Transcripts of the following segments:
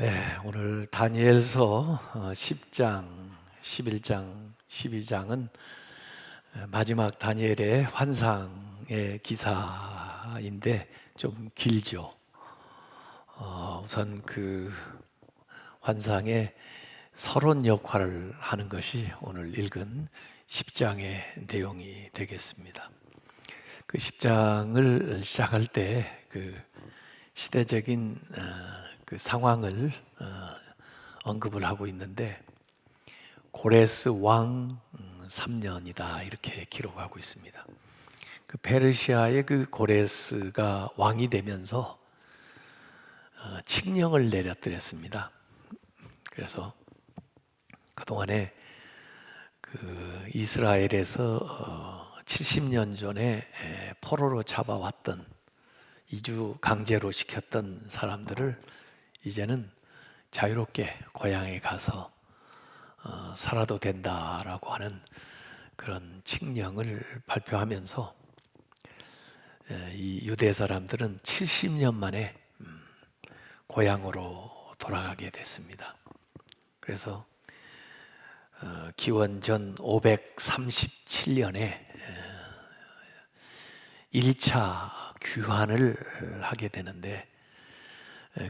네, 오늘 다니엘서 10장, 11장, 12장은 마지막 다니엘의 환상의 기사인데 좀 길죠. 우선 그 환상의 서론 역할을 하는 것이 오늘 읽은 10장의 내용이 되겠습니다. 그 10장을 시작할 때 그 시대적인 그 상황을 언급을 하고 있는데 고레스 왕 3년이다 이렇게 기록하고 있습니다. 그 페르시아의 그 고레스가 왕이 되면서 칙령을 내렸더랬습니다. 그래서 그동안에 그 이스라엘에서 70년 전에 포로로 잡아왔던 이주 강제로 시켰던 사람들을 이제는 자유롭게 고향에 가서 살아도 된다라고 하는 그런 칙령을 발표하면서 이 유대 사람들은 70년 만에 고향으로 돌아가게 됐습니다. 그래서 기원전 537년에 1차 귀환을 하게 되는데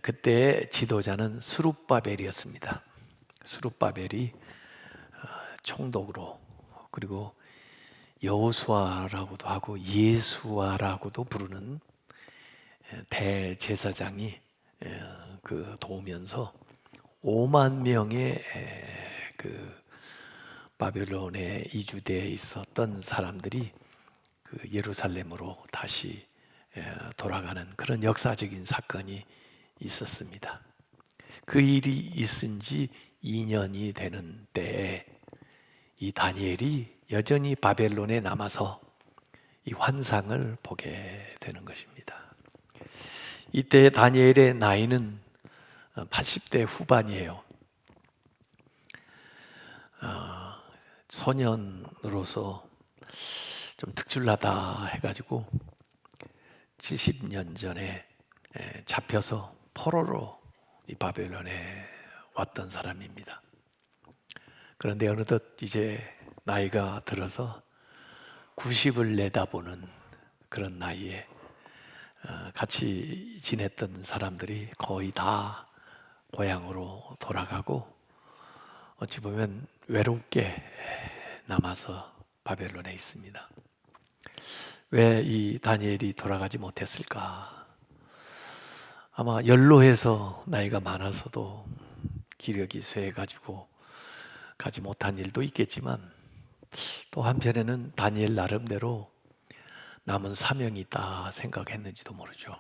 그때 지도자는 스룹바벨이었습니다. 스룹바벨이 총독으로, 그리고 여호수아라고도 하고 예수아라고도 부르는 대제사장이 그 도우면서 5만 명의 그 바벨론에 이주되어 있었던 사람들이 그 예루살렘으로 다시 돌아가는 그런 역사적인 사건이 있었습니다. 그 일이 있은 지 2년이 되는 때에 이 다니엘이 여전히 바벨론에 남아서 이 환상을 보게 되는 것입니다. 이때 다니엘의 나이는 80대 후반이에요. 소년으로서 좀 특출나다 해가지고 70년 전에 잡혀서 포로로 이 바벨론에 왔던 사람입니다. 그런데 어느덧 이제 나이가 들어서 90을 내다보는 그런 나이에 같이 지냈던 사람들이 거의 다 고향으로 돌아가고 어찌 보면 외롭게 남아서 바벨론에 있습니다. 왜 이 다니엘이 돌아가지 못했을까? 아마 연로해서 나이가 많아서도 기력이 쇠해가지고 가지 못한 일도 있겠지만 또 한편에는 다니엘 나름대로 남은 사명이 있다 생각했는지도 모르죠.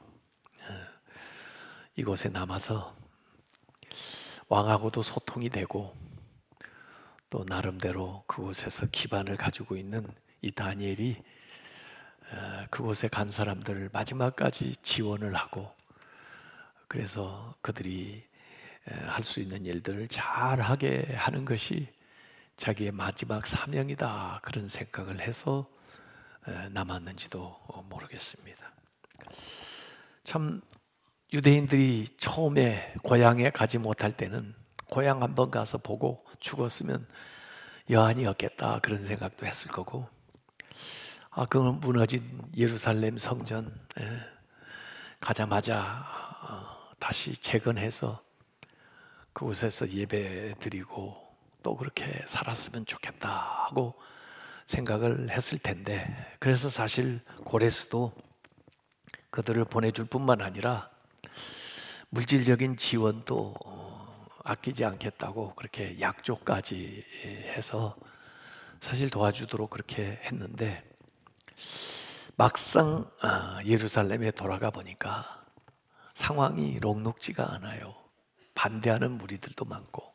이곳에 남아서 왕하고도 소통이 되고 또 나름대로 그곳에서 기반을 가지고 있는 이 다니엘이 그곳에 간 사람들을 마지막까지 지원을 하고 그래서 그들이 할 수 있는 일들을 잘하게 하는 것이 자기의 마지막 사명이다 그런 생각을 해서 남았는지도 모르겠습니다. 참 유대인들이 처음에 고향에 가지 못할 때는 고향 한번 가서 보고 죽었으면 여한이 없겠다 그런 생각도 했을 거고 그 무너진 예루살렘 성전 가자마자 다시 재건해서 그곳에서 예배 드리고 또 그렇게 살았으면 좋겠다 하고 생각을 했을 텐데 그래서 사실 고레스도 그들을 보내줄 뿐만 아니라 물질적인 지원도 아끼지 않겠다고 그렇게 약조까지 해서 사실 도와주도록 그렇게 했는데 막상 예루살렘에 돌아가 보니까 상황이 녹록지가 않아요. 반대하는 무리들도 많고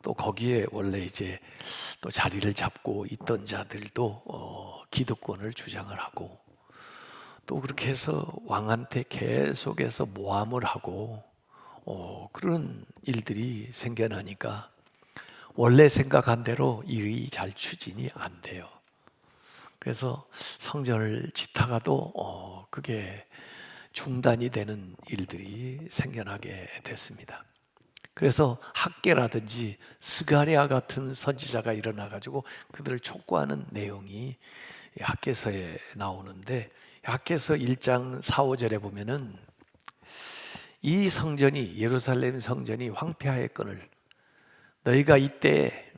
또 거기에 원래 이제 또 자리를 잡고 있던 자들도 기득권을 주장을 하고 또 그렇게 해서 왕한테 계속해서 모함을 하고 그런 일들이 생겨나니까 원래 생각한 대로 일이 잘 추진이 안 돼요. 그래서 성전을 짓다가도 그게 중단이 되는 일들이 생겨나게 됐습니다. 그래서 학계라든지 스가랴 같은 선지자가 일어나 가지고 그들을 촉구하는 내용이 학계서에 나오는데, 학계서 1장 4, 5절에 보면은 이 성전이, 예루살렘 성전이 황폐하였거늘 너희가 이때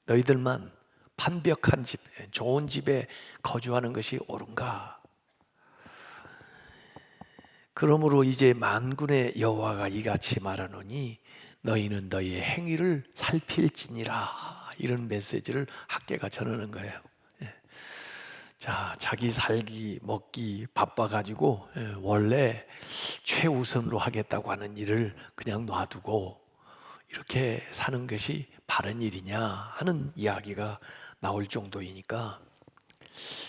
너희들만 판벽한 집, 좋은 집에 거주하는 것이 옳은가? 그러므로 이제 만군의 여호와가 이같이 말하노니 너희는 너희의 행위를 살필지니라. 이런 메시지를 학계가 전하는 거예요. 자, 자기 살기 먹기 바빠가지고 원래 최우선으로 하겠다고 하는 일을 그냥 놔두고 이렇게 사는 것이 바른 일이냐 하는 이야기가 나올 정도이니까,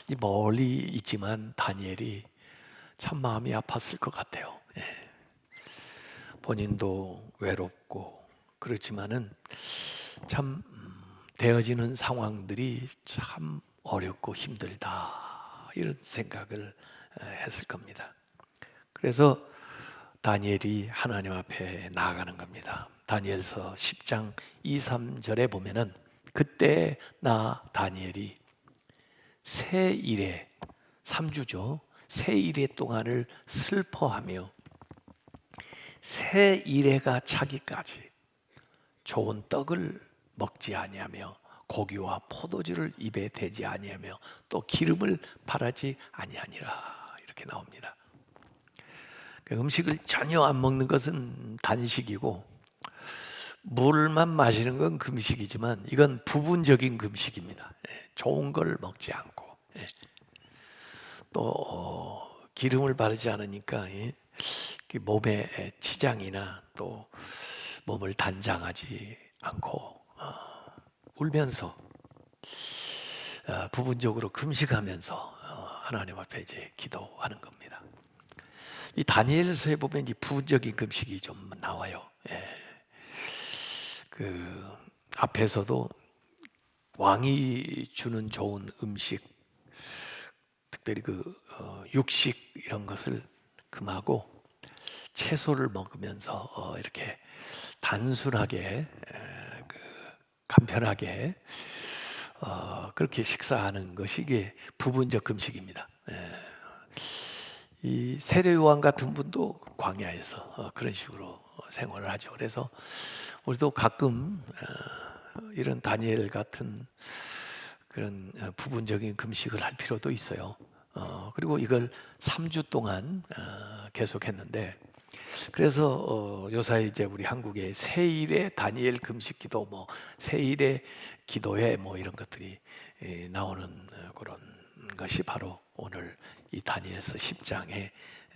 이 멀리 있지만 다니엘이 참 마음이 아팠을 것 같아요. 본인도 외롭고 그렇지만은 참 되어지는 상황들이 참 어렵고 힘들다, 이런 생각을 했을 겁니다. 그래서 다니엘이 하나님 앞에 나아가는 겁니다. 다니엘서 10장 2, 3절에 보면은 그때 나 다니엘이 새 일에, 3주죠. 새 일의 동안을 슬퍼하며 새 일해가 차기까지 좋은 떡을 먹지 아니하며 고기와 포도주를 입에 대지 아니하며 또 기름을 바라지 아니하니라, 이렇게 나옵니다. 음식을 전혀 안 먹는 것은 단식이고 물만 마시는 건 금식이지만 이건 부분적인 금식입니다. 좋은 걸 먹지 않고 또 기름을 바르지 않으니까 몸에 치장이나 또 몸을 단장하지 않고 울면서 부분적으로 금식하면서 하나님 앞에 이제 기도하는 겁니다. 이 다니엘서에 보면 이 부분적인 금식이 좀 나와요. 그 앞에서도 왕이 주는 좋은 음식, 특별히 육식 이런 것을 금하고 채소를 먹으면서 이렇게 단순하게 간편하게 그렇게 식사하는 것이 이게 부분적 금식입니다. 이 세례요한 같은 분도 광야에서 그런 식으로 생활을 하죠. 그래서 우리도 가끔 이런 다니엘 같은 그런 부분적인 금식을 할 필요도 있어요. 그리고 이걸 3주 동안 계속했는데, 그래서 요사이 이제 우리 한국의 세일의 다니엘 금식기도, 뭐 세일의 기도회, 뭐 이런 것들이 나오는 그런 것이 바로 오늘 이 다니엘서 10장의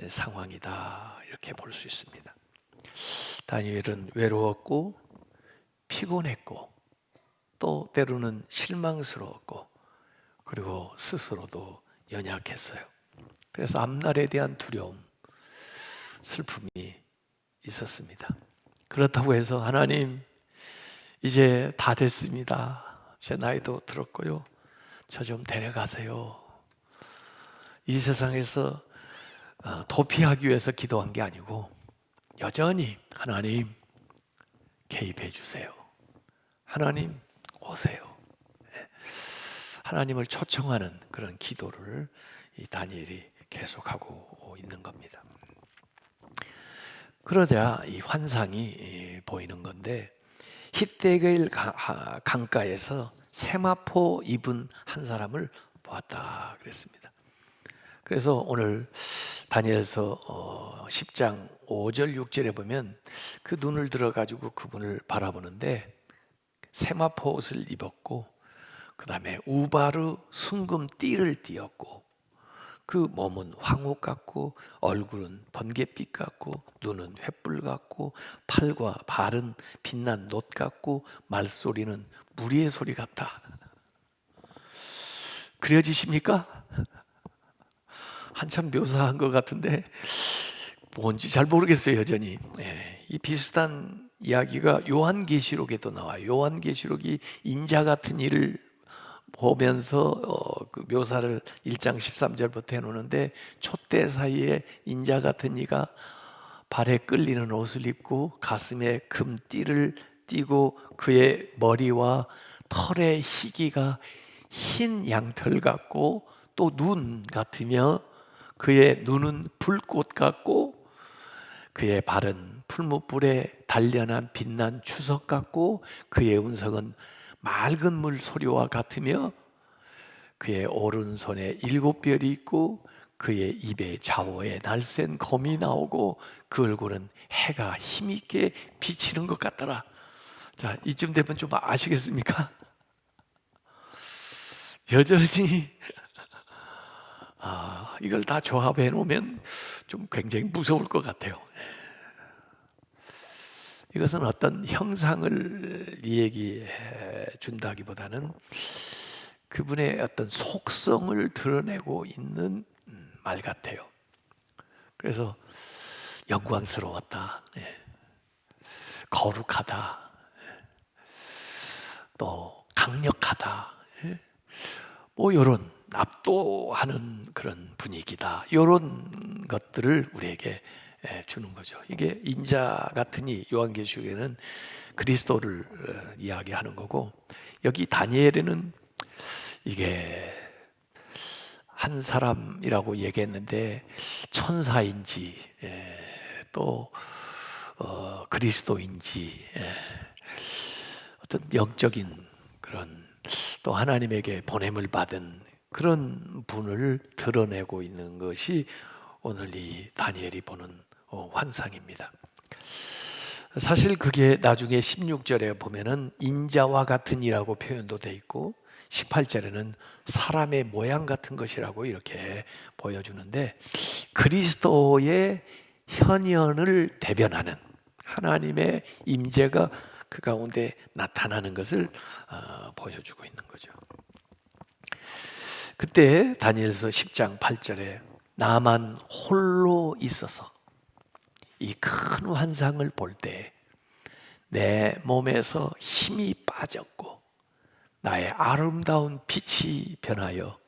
상황이다, 이렇게 볼 수 있습니다. 다니엘은 외로웠고 피곤했고 또 때로는 실망스러웠고 그리고 스스로도 연약했어요. 그래서 앞날에 대한 두려움, 슬픔이 있었습니다. 그렇다고 해서 하나님 이제 다 됐습니다. 제 나이도 들었고요. 저 좀 데려가세요. 이 세상에서 도피하기 위해서 기도한 게 아니고 여전히 하나님 개입해 주세요. 하나님 오세요. 하나님을 초청하는 그런 기도를 이 다니엘이 계속하고 있는 겁니다. 그러자 이 환상이 보이는 건데, 히데길 강가에서 세마포 입은 한 사람을 보았다 그랬습니다. 그래서 오늘 다니엘서 10장 5절 6절에 보면 그 눈을 들어가지고 그분을 바라보는데 세마포 옷을 입었고 그 다음에 우바르 순금 띠를 띠었고 그 몸은 황옥 같고 얼굴은 번갯빛 같고 눈은 횃불 같고 팔과 발은 빛난 놋 같고 말소리는 무리의 소리 같다. 그려지십니까? 한참 묘사한 것 같은데 뭔지 잘 모르겠어요, 여전히. 이 비슷한 이야기가 요한계시록에도 나와요. 요한계시록이 인자 같은 일을 보면서 그 묘사를 1장 13절부터 해놓는데 촛대 사이에 인자 같은 이가 발에 끌리는 옷을 입고 가슴에 금띠를 띠고 그의 머리와 털의 희기가 흰 양털 같고 또 눈 같으며 그의 눈은 불꽃 같고 그의 발은 풀무불에 단련한 빛난 추석 같고 그의 음성은 맑은 물 소리와 같으며 그의 오른손에 7별이 있고 그의 입에 좌우에 날쌘 검이 나오고 그 얼굴은 해가 힘있게 비치는 것 같더라. 자, 이쯤 되면 좀 아시겠습니까? 여전히 이걸 다 조합해 놓으면 좀 굉장히 무서울 것 같아요. 이것은 어떤 형상을 얘기해 준다기보다는 그분의 어떤 속성을 드러내고 있는 말 같아요. 그래서 영광스러웠다, 거룩하다, 또 강력하다, 뭐 이런 압도하는 그런 분위기다, 이런 것들을 우리에게 주는 거죠. 이게 인자 같으니 요한계시록에는 그리스도를 이야기하는 거고, 여기 다니엘에는 이게 한 사람이라고 얘기했는데 천사인지 또 그리스도인지 어떤 영적인 그런 또 하나님에게 보냄을 받은 그런 분을 드러내고 있는 것이 오늘 이 다니엘이 보는 환상입니다. 사실 그게 나중에 16절에 보면은 인자와 같은 이라고 표현도 돼 있고 18절에는 사람의 모양 같은 것이라고 이렇게 보여주는데, 그리스도의 현현을 대변하는 하나님의 임재가 그 가운데 나타나는 것을 보여주고 있는 거죠. 그때 다니엘서 10장 8절에 나만 홀로 있어서 이 큰 환상을 볼 때 내 몸에서 힘이 빠졌고 나의 아름다운 빛이 변하여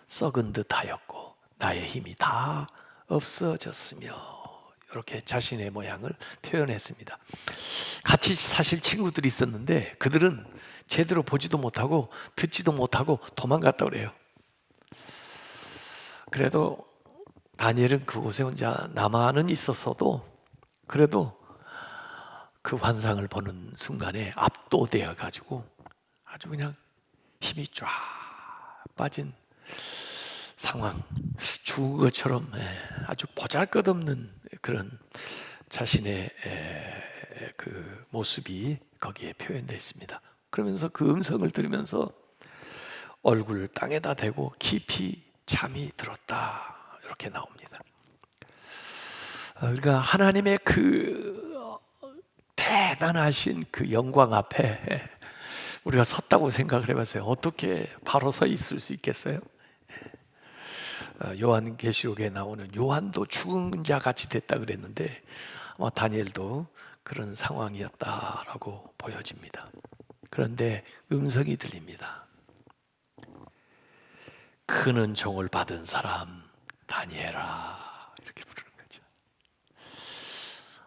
썩은 듯하였고 나의 힘이 다 없어졌으며, 이렇게 자신의 모양을 표현했습니다. 같이 사실 친구들이 있었는데 그들은 제대로 보지도 못하고 듣지도 못하고 도망갔다 그래요. 그래도 다니엘은 그곳에 혼자 남아는 있었어도 그래도 그 환상을 보는 순간에 압도되어 가지고 아주 그냥 힘이 쫙 빠진 상황, 죽은 것처럼 아주 보잘것없는 그런 자신의 그 모습이 거기에 표현되어 있습니다. 그러면서 그 음성을 들으면서 얼굴을 땅에다 대고 깊이 잠이 들었다, 이렇게 나옵니다. 그러니까 하나님의 그 대단하신 그 영광 앞에 우리가 섰다고 생각을 해봤어요. 어떻게 바로 서 있을 수 있겠어요? 요한계시록에 나오는 요한도 죽은 자 같이 됐다 그랬는데 다니엘도 그런 상황이었다라고 보여집니다. 그런데 음성이 들립니다. 큰 은총을 받은 사람 다니엘아, 이렇게 부르는 거죠.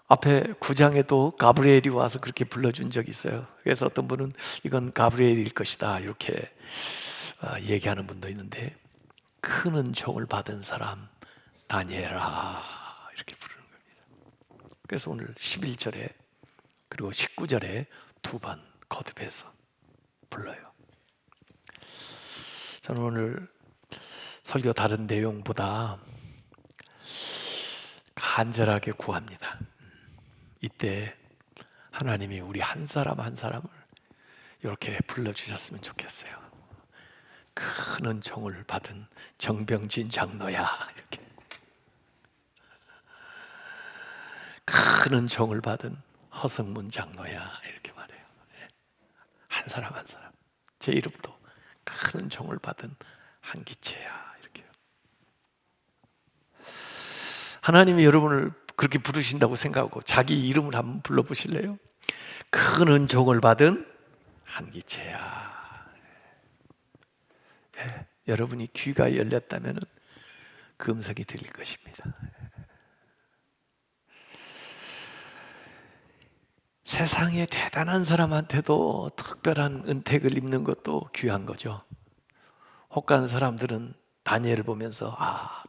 앞에 9장에도 가브리엘이 와서 그렇게 불러준 적이 있어요. 그래서 어떤 분은 이건 가브리엘일 것이다 이렇게 얘기하는 분도 있는데, 큰 은총을 받은 사람 다니엘아, 이렇게 부르는 겁니다. 그래서 오늘 11절에 그리고 19절에 두 번 거듭해서 불러요. 저는 오늘 설교 다른 내용보다 간절하게 구합니다. 이때 하나님이 우리 한 사람 한 사람을 이렇게 불러주셨으면 좋겠어요. 큰 은총을 받은 정병진 장로야, 이렇게. 큰 은총을 받은 허성문 장로야, 이렇게 말해요. 한 사람 한 사람, 제 이름도 큰 은총을 받은 한기채야, 이렇게요. 하나님이 여러분을 그렇게 부르신다고 생각하고 자기 이름을 한번 불러보실래요? 큰 은총을 받은 한기채야. 여러분이 귀가 열렸다면 그 음성이 들릴 것입니다. 세상에 대단한 사람한테도 특별한 은택을 입는 것도 귀한 거죠. 혹한 사람들은 다니엘을 보면서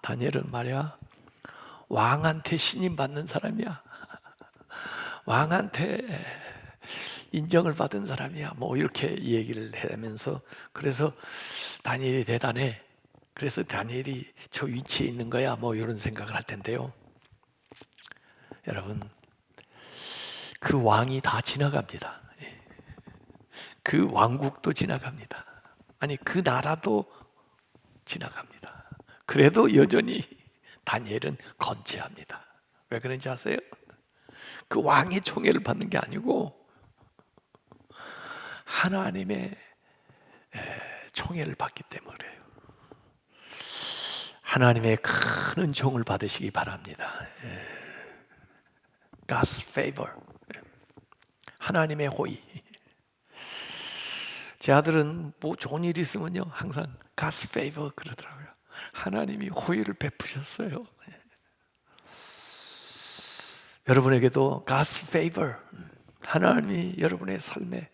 다니엘은 말이야 왕한테 신임 받는 사람이야. 왕한테 인정을 받은 사람이야. 뭐 이렇게 얘기를 하면서 그래서 다니엘이 대단해. 그래서 다니엘이 저 위치에 있는 거야. 뭐 이런 생각을 할 텐데요. 여러분, 그 왕이 다 지나갑니다. 그 왕국도 지나갑니다. 아니, 그 나라도 지나갑니다. 그래도 여전히 다니엘은 건재합니다. 왜 그런지 아세요? 그 왕의 총애를 받는 게 아니고 하나님의 총애를 받기 때문에 그래요. 하나님의 큰 은총을 받으시기 바랍니다. God's favor, 하나님의 호의. 제 아들은 뭐 좋은 일 있으면요 항상 God's favor 그러더라고요. 하나님이 호의를 베푸셨어요. 여러분에게도 God's favor, 하나님이 여러분의 삶에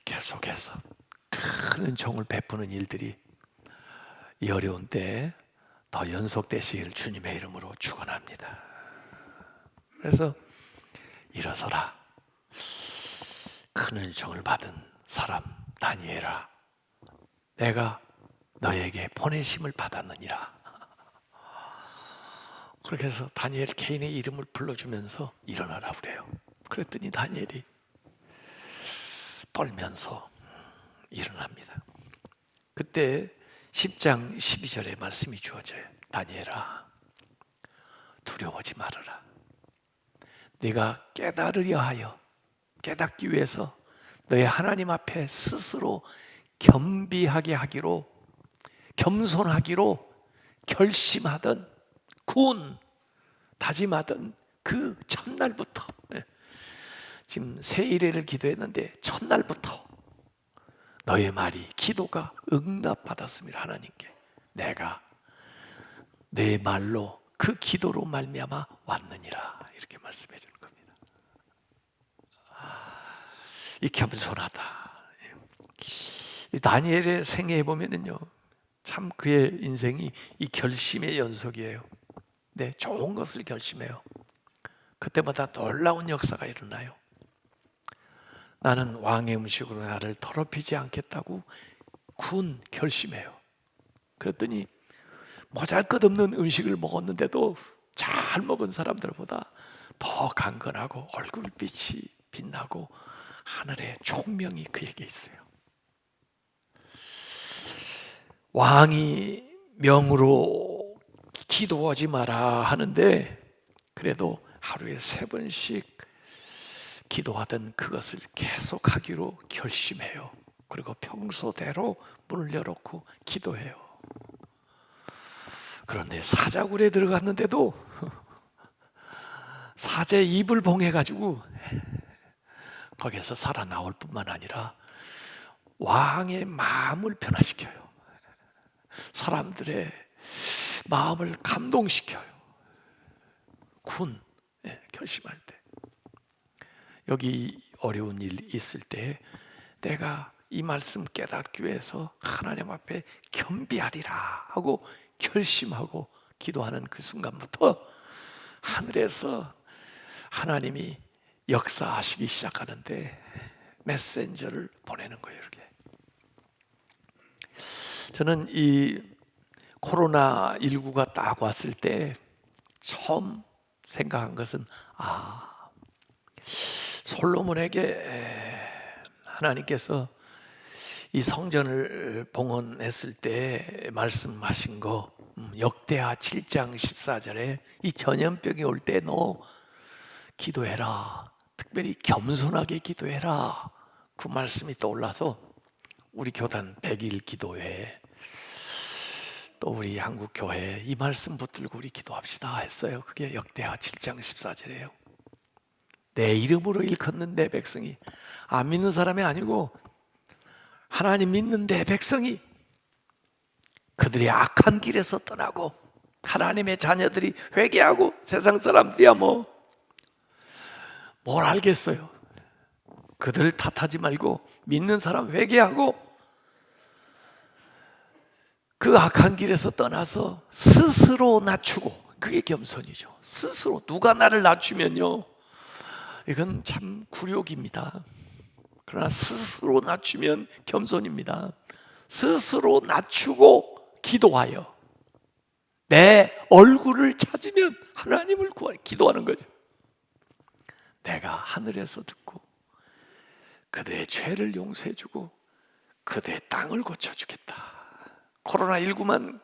계속해서 큰 은총을 베푸는 일들이 이 어려운 때에 더 연속되시길 주님의 이름으로 축원합니다. 그래서 일어서라. 큰 은총을 받은 사람 다니엘아, 내가 너에게 보내심을 받았느니라. 그렇게 해서 다니엘 개인의 이름을 불러주면서 일어나라 그래요. 그랬더니 다니엘이 떨면서 일어납니다. 그때 10장 12절의 말씀이 주어져요. 다니엘아, 두려워하지 말아라. 네가 깨달으려 하여, 깨닫기 위해서 너의 하나님 앞에 스스로 겸비하게 하기로, 겸손하기로 결심하던, 다짐하던 그 첫날부터, 지금 새 일회를 기도했는데 첫날부터 너의 말이, 기도가 응답받았습니다. 하나님께 내가 내 말로 그 기도로 말미암아 왔느니라, 이렇게 말씀해 주는 겁니다. 이 겸손하다. 이 다니엘의 생애에 보면은요, 참 그의 인생이 이 결심의 연속이에요. 네, 좋은 것을 결심해요. 그때마다 놀라운 역사가 일어나요. 나는 왕의 음식으로 나를 더럽히지 않겠다고 결심해요. 그랬더니 보잘것없는 음식을 먹었는데도 잘 먹은 사람들보다 더 강건하고 얼굴빛이 빛나고 하늘의 총명이 그에게 있어요. 왕이 명으로 기도하지 마라 하는데 그래도 하루에 3번씩 기도하던 그것을 계속하기로 결심해요. 그리고 평소대로 문을 열어놓고 기도해요. 그런데 사자굴에 들어갔는데도 사제 입을 봉해가지고 거기서 살아나올 뿐만 아니라 왕의 마음을 변화시켜요. 사람들의 마음을 감동시켜요. 결심할 때, 여기 어려운 일 있을 때 내가 이 말씀 깨닫기 위해서 하나님 앞에 겸비하리라 하고 결심하고 기도하는 그 순간부터 하늘에서 하나님이 역사하시기 시작하는데 메신저를 보내는 거예요. 이렇게. 저는 이 코로나19가 딱 왔을 때 처음 생각한 것은 솔로몬에게 하나님께서 이 성전을 봉헌했을 때 말씀하신 거, 역대하 7장 14절에 이 전염병이 올 때 너 기도해라, 특별히 겸손하게 기도해라, 그 말씀이 떠올라서 우리 교단 100일 기도회, 또 우리 한국교회 이 말씀 붙들고 우리 기도합시다 했어요. 그게 역대하 7장 14절이에요. 내 이름으로 일컫는 내 백성이, 안 믿는 사람이 아니고 하나님 믿는 내 백성이 그들의 악한 길에서 떠나고 하나님의 자녀들이 회개하고, 세상 사람들이야 뭐 뭘 알겠어요. 그들 탓하지 말고 믿는 사람 회개하고 그 악한 길에서 떠나서 스스로 낮추고, 그게 겸손이죠. 스스로. 누가 나를 낮추면요, 이건 참 굴욕입니다. 그러나 스스로 낮추면 겸손입니다. 스스로 낮추고 기도하여 내 얼굴을 찾으면 하나님을 기도하는 거죠. 내가 하늘에서 듣고 그들의 죄를 용서해주고 그들의 땅을 고쳐주겠다. 코로나19만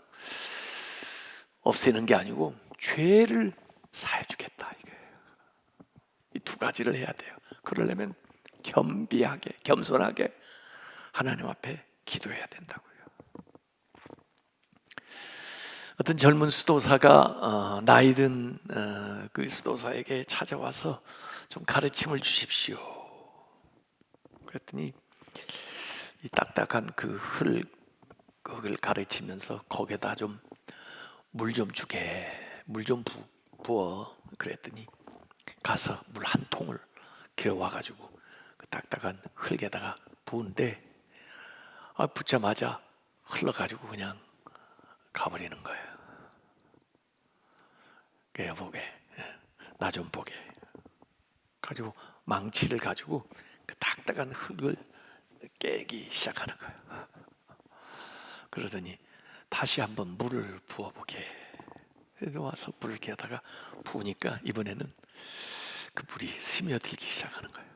없애는 게 아니고 죄를 사해주겠다, 이거예요. 이 두 가지를 해야 돼요. 그러려면 겸비하게, 겸손하게 하나님 앞에 기도해야 된다고요. 어떤 젊은 수도사가 나이든 그 수도사에게 찾아와서 좀 가르침을 주십시오. 그랬더니 이 딱딱한 그 흙을 가르치면서 거기에다 좀 물 좀 주게, 물 좀 부어. 그랬더니 가서 물 한 통을 길어와가지고 그 딱딱한 흙에다가 부은데 붙자마자 흘러가지고 그냥 가버리는 거예요. 여보게, 나 좀 보게. 가지고 망치를 가지고 그 딱딱한 흙을 깨기 시작하는 거예요. 그러더니 다시 한번 물을 부어보게. 그래서 와서 물을 깨다가 부으니까 이번에는 그 물이 스며들기 시작하는 거예요.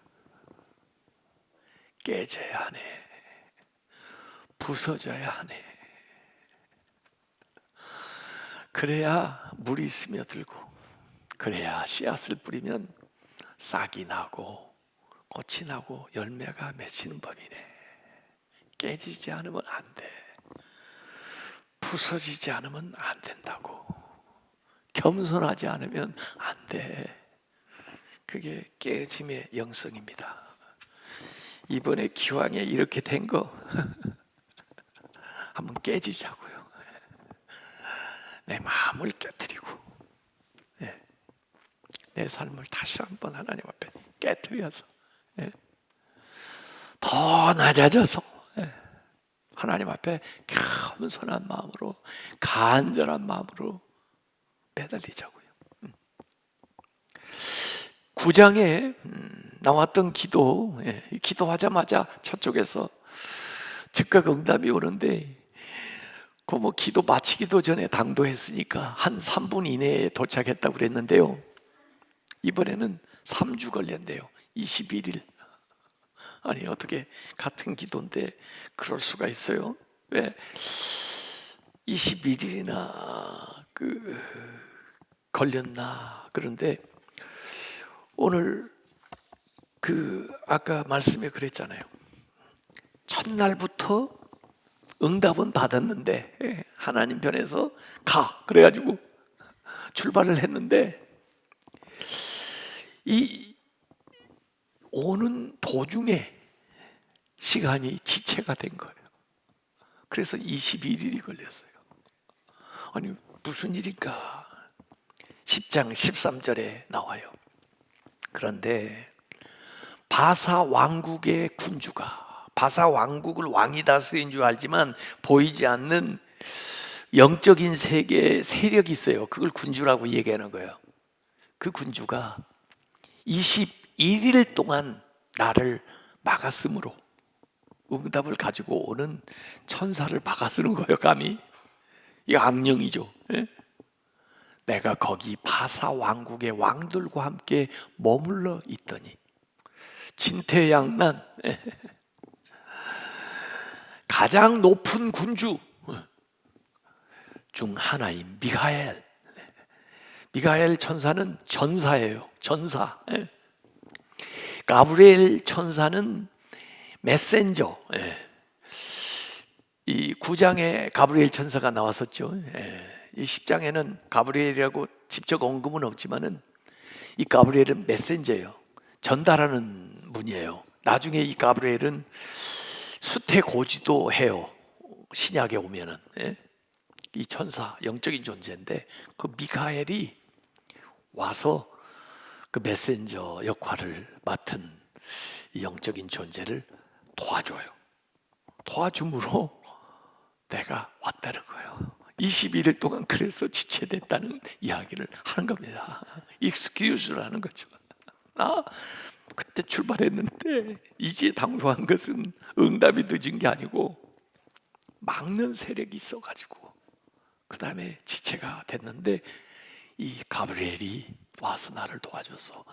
깨져야 하네, 부서져야 하네. 그래야 물이 스며들고, 그래야 씨앗을 뿌리면 싹이 나고 꽃이 나고 열매가 맺히는 법이네. 깨지지 않으면 안 돼. 부서지지 않으면 안 된다고. 겸손하지 않으면 안 돼. 그게 깨짐의 영성입니다. 이번에 기왕에 이렇게 된 거 한번 깨지자고요. 내 마음을 깨트리고 내 삶을 다시 한번 하나님 앞에 깨트려서 더 낮아져서 하나님 앞에 겸손한 마음으로, 간절한 마음으로 매달리자고요. 9장에 나왔던 기도, 기도하자마자 저쪽에서 즉각 응답이 오는데, 그 기도 마치기도 전에 당도했으니까 한 3분 이내에 도착했다고 그랬는데요. 이번에는 3주 걸렸대요. 21일. 아니, 어떻게 같은 기도인데 그럴 수가 있어요? 왜 21일이나 걸렸나? 그런데 오늘 아까 말씀에 그랬잖아요. 첫날부터 응답은 받았는데 하나님 편에서 가 그래가지고 출발을 했는데 이 오는 도중에 시간이 지체가 된 거예요. 그래서 21일이 걸렸어요. 아니, 무슨 일인가? 10장 13절에 나와요. 그런데 바사 왕국의 군주가, 바사 왕국을 왕이 다스린 줄 알지만 보이지 않는 영적인 세계에 세력이 있어요. 그걸 군주라고 얘기하는 거예요. 그 군주가 21일 동안 나를 막았으므로, 응답을 가지고 오는 천사를 막아쓰는 거예요. 감히 이 악령이죠. 내가 거기 바사 왕국의 왕들과 함께 머물러 있더니 진퇴양난, 가장 높은 군주 중 하나인 미가엘. 미가엘 천사는 전사예요. 전사. 가브리엘 천사는 메센저. 이 9장에 가브리엘 천사가 나왔었죠. 이 10장에는 가브리엘이라고 직접 언급은 없지만은 이 가브리엘은 메센저예요. 전달하는 분이에요. 나중에 이 가브리엘은 수태고지도 해요. 신약에 오면은 이 천사, 영적인 존재인데 그 미가엘이 와서 그 메신저 역할을 맡은 이 영적인 존재를 도와줘요. 도와줌으로 내가 왔다는 거예요. 21일 동안 그래서 지체됐다는 이야기를 하는 겁니다. excuse라는 거죠. 나 그때 출발했는데 이제 당도한 것은 응답이 늦은 게 아니고 막는 세력이 있어가지고 그 다음에 지체가 됐는데 이 가브리엘이 와서 나를 도와줬어.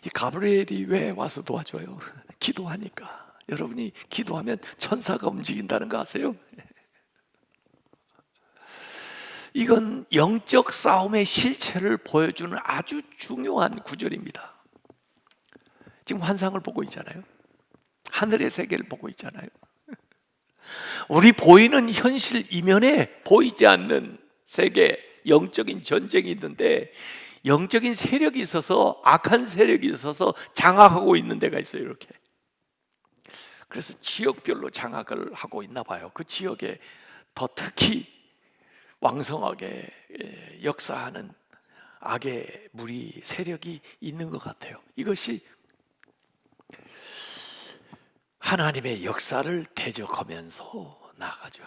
이 가브리엘이 왜 와서 도와줘요? 기도하니까. 여러분이 기도하면 천사가 움직인다는 거 아세요? 이건 영적 싸움의 실체를 보여주는 아주 중요한 구절입니다. 지금 환상을 보고 있잖아요. 하늘의 세계를 보고 있잖아요. 우리 보이는 현실 이면에 보이지 않는 세계, 영적인 전쟁이 있는데 영적인 세력이 있어서, 악한 세력이 있어서 장악하고 있는 데가 있어요. 이렇게. 그래서 지역별로 장악을 하고 있나 봐요. 그 지역에 더 특히 왕성하게 역사하는 악의 무리 세력이 있는 것 같아요. 이것이 하나님의 역사를 대적하면서 나아가죠.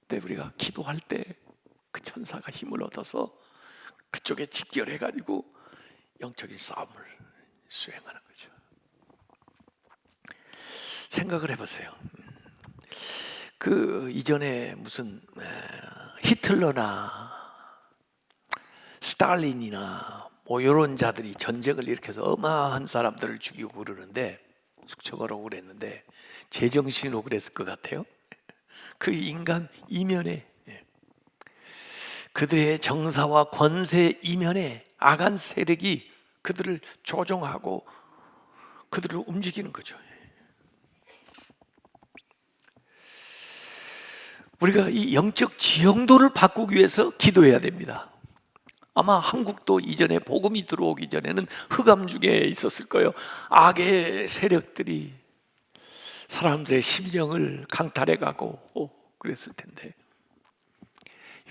근데 우리가 기도할 때 그 천사가 힘을 얻어서 그쪽에 직결해가지고 영적인 싸움을 수행하는 거죠. 생각을 해보세요. 그 이전에 무슨 히틀러나 스탈린이나 뭐 이런 자들이 전쟁을 일으켜서 어마어마한 사람들을 죽이고 그러는데, 숙청하라고 그랬는데 제정신으로 그랬을 것 같아요. 그 인간 이면에, 그들의 정사와 권세 이면에 악한 세력이 그들을 조종하고 그들을 움직이는 거죠. 우리가 이 영적 지형도를 바꾸기 위해서 기도해야 됩니다. 아마 한국도 이전에 복음이 들어오기 전에는 흑암 중에 있었을 거예요. 악의 세력들이 사람들의 심령을 강탈해가고 그랬을 텐데,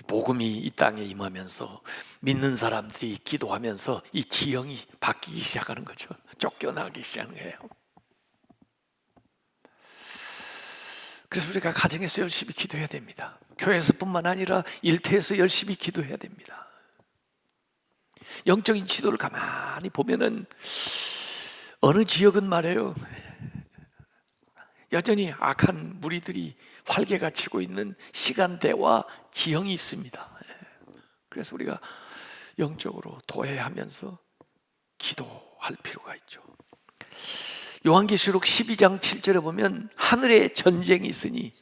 복음이 이 땅에 임하면서 믿는 사람들이 기도하면서 이 지형이 바뀌기 시작하는 거죠. 쫓겨나기 시작하는 거예요. 그래서 우리가 가정에서 열심히 기도해야 됩니다. 교회에서뿐만 아니라 일터에서 열심히 기도해야 됩니다. 영적인 지도를 가만히 보면은 어느 지역은 말해요, 여전히 악한 무리들이 활개가 치고 있는 시간대와 지형이 있습니다. 그래서 우리가 영적으로 도회하면서 기도할 필요가 있죠. 요한계시록 12장 7절에 보면 하늘에 전쟁이 있으니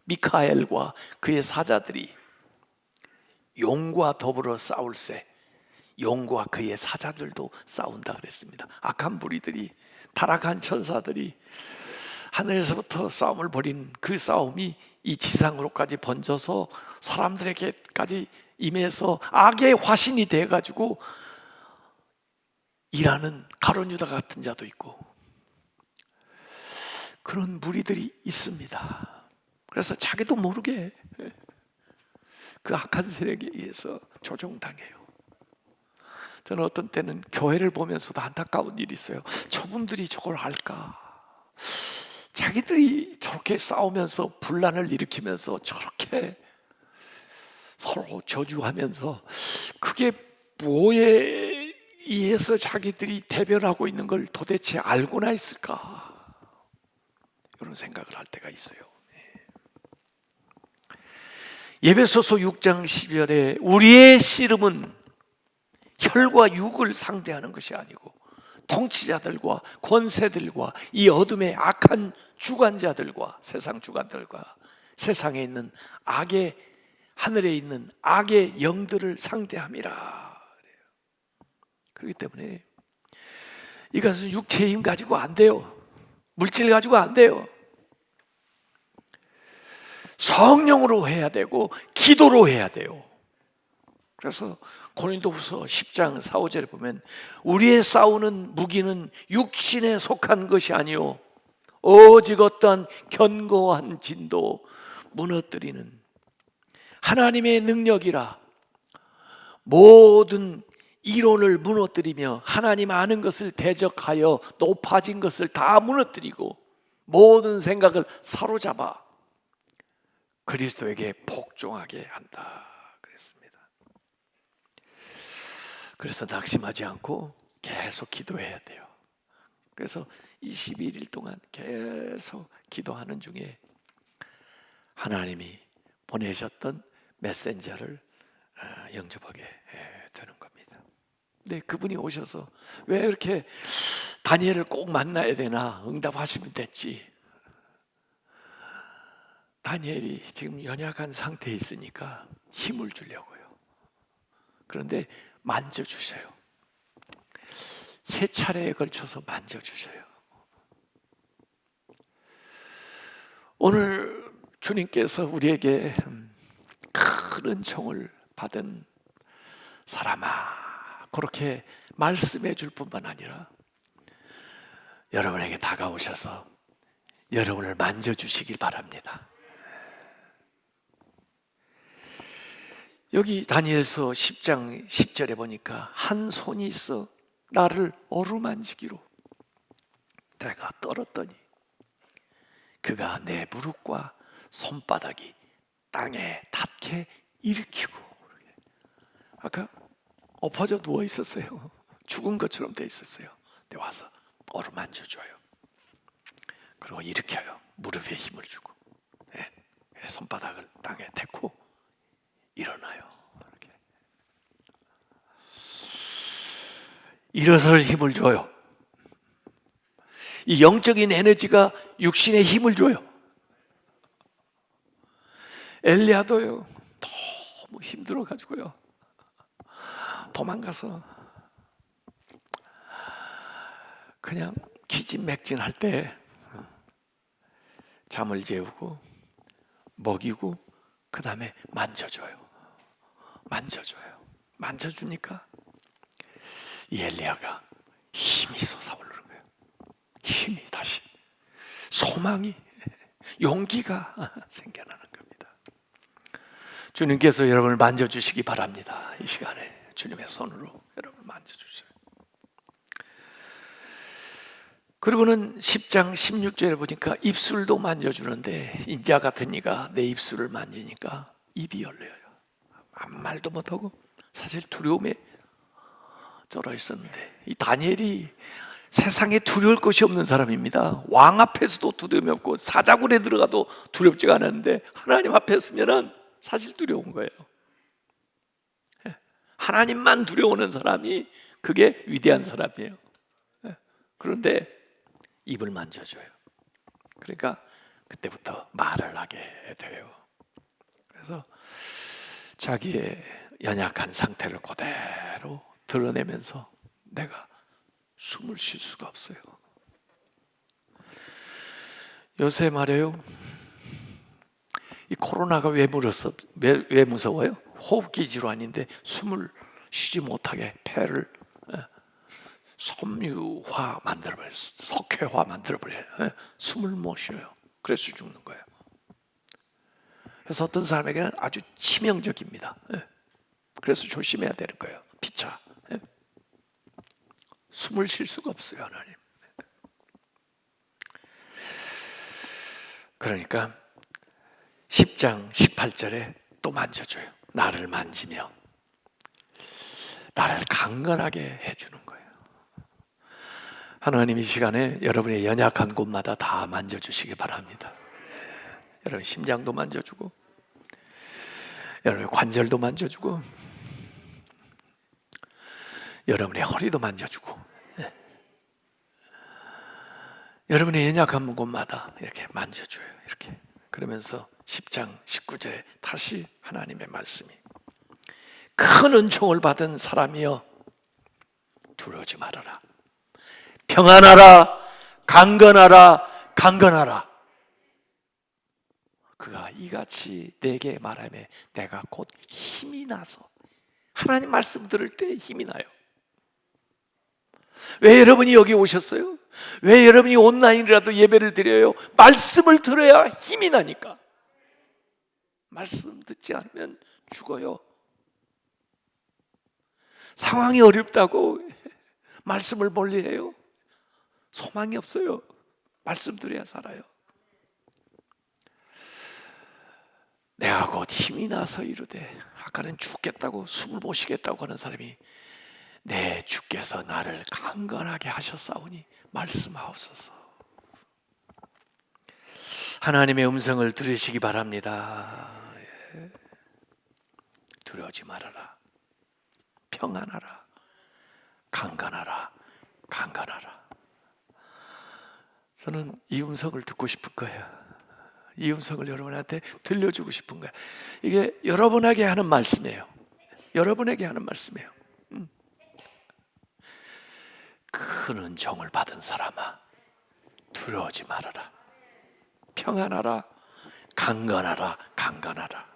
미카엘과 그의 사자들이 용과 더불어 싸울세. 용과 그의 사자들도 싸운다 그랬습니다. 악한 무리들이, 타락한 천사들이 하늘에서부터 싸움을 벌인 그 싸움이 이 지상으로까지 번져서 사람들에게까지 임해서 악의 화신이 돼가지고 일하는 가룟 유다 같은 자도 있고 그런 무리들이 있습니다. 그래서 자기도 모르게 그 악한 세력에 의해서 조종당해요. 저는 어떤 때는 교회를 보면서도 안타까운 일이 있어요. 저분들이 저걸 할까? 자기들이 저렇게 싸우면서 분란을 일으키면서 저렇게 서로 저주하면서 그게 뭐에 의해서 자기들이 대변하고 있는 걸 도대체 알고나 있을까? 이런 생각을 할 때가 있어요. 에베소서 6장 12절에 우리의 씨름은 혈과 육을 상대하는 것이 아니고 통치자들과 권세들과 이 어둠의 악한 주관자들과 세상 주관들과 세상에 있는 악의, 하늘에 있는 악의 영들을 상대함이라. 그렇기 때문에 이것은 육체의 힘 가지고 안 돼요. 물질 가지고 안 돼요. 성령으로 해야 되고 기도로 해야 돼요. 그래서 고린도후서 10장 4, 5절에 보면 우리의 싸우는 무기는 육신에 속한 것이 아니요 오직 어떠한 견고한 진도 무너뜨리는 하나님의 능력이라 모든 이론을 무너뜨리며 하나님 아는 것을 대적하여 높아진 것을 다 무너뜨리고 모든 생각을 사로잡아 그리스도에게 복종하게 한다 그랬습니다. 그래서 낙심하지 않고 계속 기도해야 돼요. 그래서 21일 동안 계속 기도하는 중에 하나님이 보내셨던 메신저를 영접하게 되는 겁니다. 네, 그분이 오셔서 왜 이렇게 다니엘을 꼭 만나야 되나 응답하시면 됐지. 다니엘이 지금 연약한 상태에 있으니까 힘을 주려고요. 그런데 만져주셔요. 3차례에 걸쳐서 만져주셔요. 오늘 주님께서 우리에게 큰 은총을 받은 사람아 그렇게 말씀해 줄 뿐만 아니라 여러분에게 다가오셔서 여러분을 만져주시길 바랍니다. 여기 다니엘서 10장 10절에 보니까 한 손이 있어 나를 어루만지기로 내가 떨었더니 그가 내 무릎과 손바닥이 땅에 닿게 일으키고, 아까 엎어져 누워 있었어요. 죽은 것처럼 돼 있었어요. 근데 와서 어루만져줘요. 그리고 일으켜요. 무릎에 힘을 주고, 손바닥을 땅에 댔고 일어나요. 이렇게. 일어설 힘을 줘요. 이 영적인 에너지가 육신에 힘을 줘요. 엘리야도요, 너무 힘들어가지고요, 도망가서 그냥 기진맥진할 때 잠을 재우고 먹이고 그 다음에 만져줘요. 만져주니까 이 엘리야가 힘이 솟아오르는 거예요. 힘이 다시, 소망이, 용기가 생겨나는 겁니다. 주님께서 여러분을 만져주시기 바랍니다. 이 시간에 주님의 손으로 여러분을 만져주세요. 그리고는 10장 16절에 보니까 입술도 만져주는데 인자 같은 이가 내 입술을 만지니까 입이 열려요. 아무 말도 못하고 사실 두려움에 쩔어 있었는데, 이 다니엘이 세상에 두려울 것이 없는 사람입니다. 왕 앞에서도 두려움이 없고 사자굴에 들어가도 두렵지가 않았는데 하나님 앞에 있으면 사실 두려운 거예요. 하나님만 두려워하는 사람이 그게 위대한 사람이에요. 그런데 입을 만져줘요. 그러니까 그때부터 말을 하게 돼요. 그래서 자기의 연약한 상태를 그대로 드러내면서 내가 숨을 쉴 수가 없어요. 요새 말이에요, 이 코로나가 왜 무서워요? 호흡기 질환인데 숨을 쉬지 못하게 폐를 섬유화 만들어버려요. 석회화 만들어버려요. 숨을 못 쉬어요. 그래서 죽는 거예요. 그래서 어떤 사람에게는 아주 치명적입니다. 그래서 조심해야 되는 거예요. 피차. 숨을 쉴 수가 없어요, 하나님. 그러니까 10장 18절에 또 만져줘요. 나를 만지며 나를 강건하게 해주는 거예요. 하나님 이 시간에 여러분의 연약한 곳마다 다 만져주시기 바랍니다. 여러분 심장도 만져주고, 여러분의 관절도 만져주고, 여러분의 허리도 만져주고, 여러분의 연약한 곳마다 이렇게 만져줘요. 이렇게. 그러면서 10장 19절에 다시 하나님의 말씀이, 큰 은총을 받은 사람이여 두려워하지 말아라. 평안하라. 강건하라. 강건하라. 그가 이같이 내게 말하며 내가 곧 힘이 나서, 하나님 말씀 들을 때 힘이 나요. 왜 여러분이 여기 오셨어요? 왜 여러분이 온라인이라도 예배를 드려요? 말씀을 들어야 힘이 나니까. 말씀 듣지 않으면 죽어요. 상황이 어렵다고 말씀을 멀리해요? 소망이 없어요. 말씀 드려야 살아요. 내가 곧 힘이 나서 이르되, 아까는 죽겠다고 숨을 못 쉬겠다고 하는 사람이 내 주께서 나를 강건하게 하셨사오니 말씀하옵소서. 하나님의 음성을 들으시기 바랍니다. 두려워하지 말아라. 평안하라. 강건하라. 강건하라. 저는 이 음성을 듣고 싶을 거예요. 이 음성을 여러분한테 들려주고 싶은 거예요. 이게 여러분에게 하는 말씀이에요. 여러분에게 하는 말씀이에요. 큰 은총을 받은 사람아, 두려워하지 말아라. 평안하라. 강건하라. 강건하라.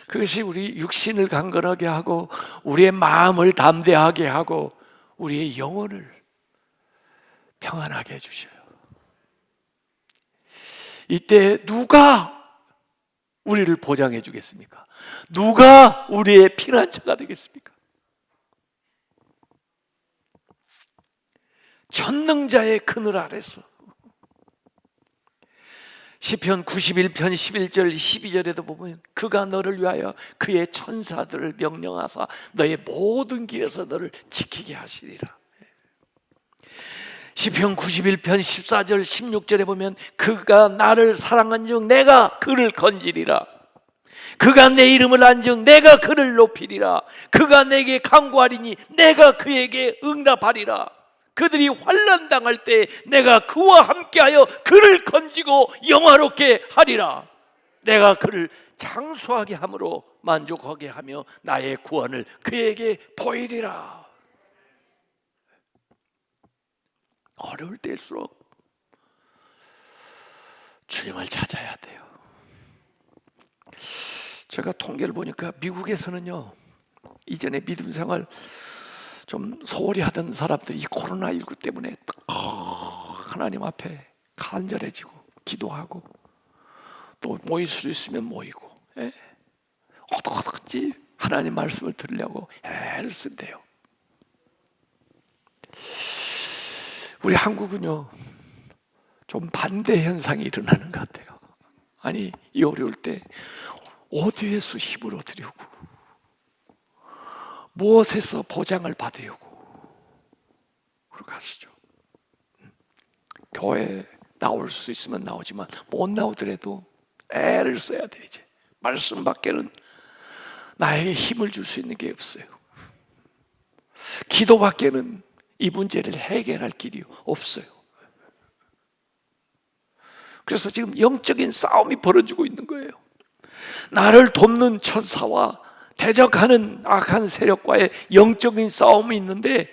그것이 우리 육신을 강건하게 하고 우리의 마음을 담대하게 하고 우리의 영혼을 평안하게 해주셔요. 이때 누가 우리를 보장해 주겠습니까? 누가 우리의 피난처가 되겠습니까? 전능자의 그늘 아래서. 시편 91편 11절 12절에도 보면 그가 너를 위하여 그의 천사들을 명령하사 너의 모든 길에서 너를 지키게 하시리라. 시편 91편 14절 16절에 보면 그가 나를 사랑한즉 내가 그를 건지리라. 그가 내 이름을 안즉 내가 그를 높이리라. 그가 내게 간구하리니 내가 그에게 응답하리라. 그들이 환난 당할 때 내가 그와 함께하여 그를 건지고 영화롭게 하리라. 내가 그를 장수하게 함으로 만족하게 하며 나의 구원을 그에게 보이리라. 어려울 때일수록 주님을 찾아야 돼요. 제가 통계를 보니까 미국에서는요, 이전에 믿음 생활 좀 소홀히 하던 사람들이 이 코로나19 때문에 하나님 앞에 간절해지고 기도하고 또 모일 수 있으면 모이고, 어떻게든지 하나님 말씀을 들으려고 애를 쓴대요. 우리 한국은요 좀 반대 현상이 일어나는 것 같아요. 아니, 이 어려울 때 어디에서 힘을 얻으려고, 무엇에서 보장을 받으려고 그렇게 하시죠. 교회 나올 수 있으면 나오지만 못 나오더라도 애를 써야 돼. 이제 말씀 밖에는 나에게 힘을 줄 수 있는 게 없어요. 기도 밖에는 이 문제를 해결할 길이 없어요. 그래서 지금 영적인 싸움이 벌어지고 있는 거예요. 나를 돕는 천사와 대적하는 악한 세력과의 영적인 싸움이 있는데,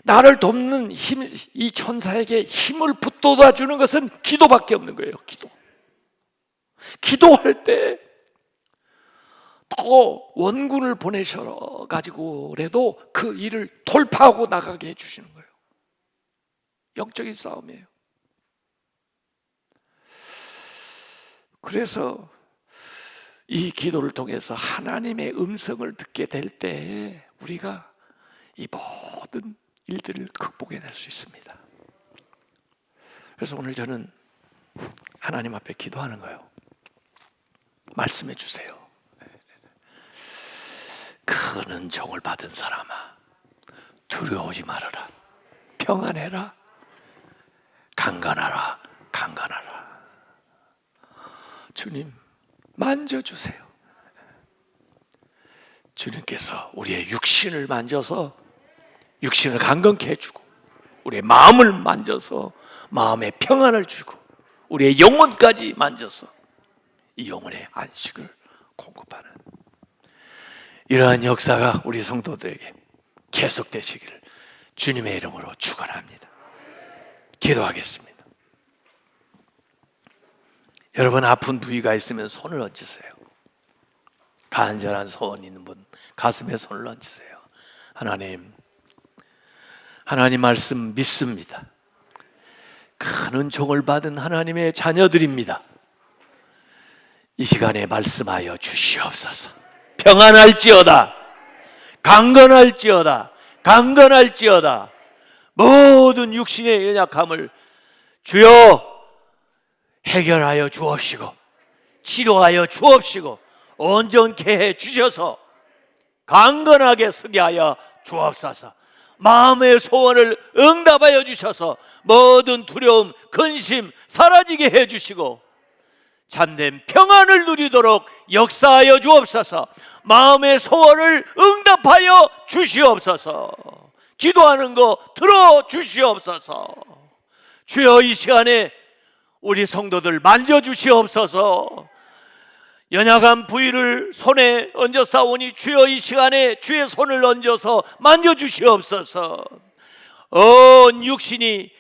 나를 돕는 힘, 이 천사에게 힘을 북돋아 주는 것은 기도밖에 없는 거예요. 기도할 때 더 원군을 보내셔 가지고라도 그 일을 돌파하고 나가게 해주시는 거예요. 영적인 싸움이에요. 그래서 이 기도를 통해서 하나님의 음성을 듣게 될 때 우리가 이 모든 일들을 극복해낼 수 있습니다. 그래서 오늘 저는 하나님 앞에 기도하는 거예요. 말씀해 주세요. 큰 은총을 받은 사람아, 두려워하지 말아라. 평안해라. 강건하라. 강건하라. 주님, 만져주세요. 주님께서 우리의 육신을 만져서 육신을 강건케 해주고, 우리의 마음을 만져서 마음에 평안을 주고, 우리의 영혼까지 만져서 이 영혼의 안식을 공급하는 이러한 역사가 우리 성도들에게 계속되시기를 주님의 이름으로 축원합니다. 기도하겠습니다. 여러분, 아픈 부위가 있으면 손을 얹으세요. 간절한 소원 있는 분 가슴에 손을 얹으세요. 하나님 말씀 믿습니다. 큰 은총을 받은 하나님의 자녀들입니다. 이 시간에 말씀하여 주시옵소서. 평안할지어다. 강건할지어다. 강건할지어다. 모든 육신의 연약함을 주여 해결하여 주옵시고 치료하여 주옵시고 온전케 해 주셔서 강건하게 서게 하여 주옵소서. 마음의 소원을 응답하여 주셔서 모든 두려움, 근심 사라지게 해 주시고 참된 평안을 누리도록 역사하여 주옵소서. 마음의 소원을 응답하여 주시옵소서. 기도하는 거 들어 주시옵소서. 주여, 이 시간에 우리 성도들 만져 주시옵소서. 연약한 부위를 손에 얹어 싸우니 주여, 이 시간에 주의 손을 얹어서 만져 주시옵소서. 온 육신이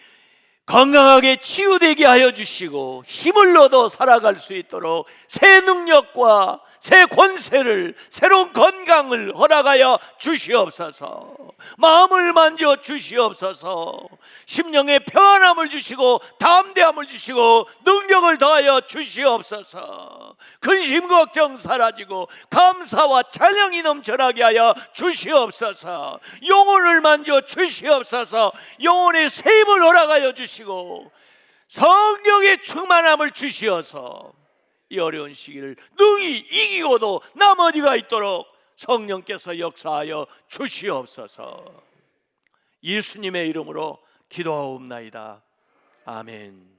건강하게 치유되게 하여 주시고 힘을 얻어 살아갈 수 있도록 새 능력과 새 권세를, 새로운 건강을 허락하여 주시옵소서. 마음을 만져 주시옵소서. 심령의 평안함을 주시고 담대함을 주시고 능력을 더하여 주시옵소서. 근심 걱정 사라지고 감사와 찬양이 넘쳐나게 하여 주시옵소서. 영혼을 만져 주시옵소서. 영혼의 샘을 허락하여 주시고 성령의 충만함을 주시어서 이 어려운 시기를 능히 이기고도 나머지가 있도록 성령께서 역사하여 주시옵소서. 예수님의 이름으로 기도하옵나이다. 아멘.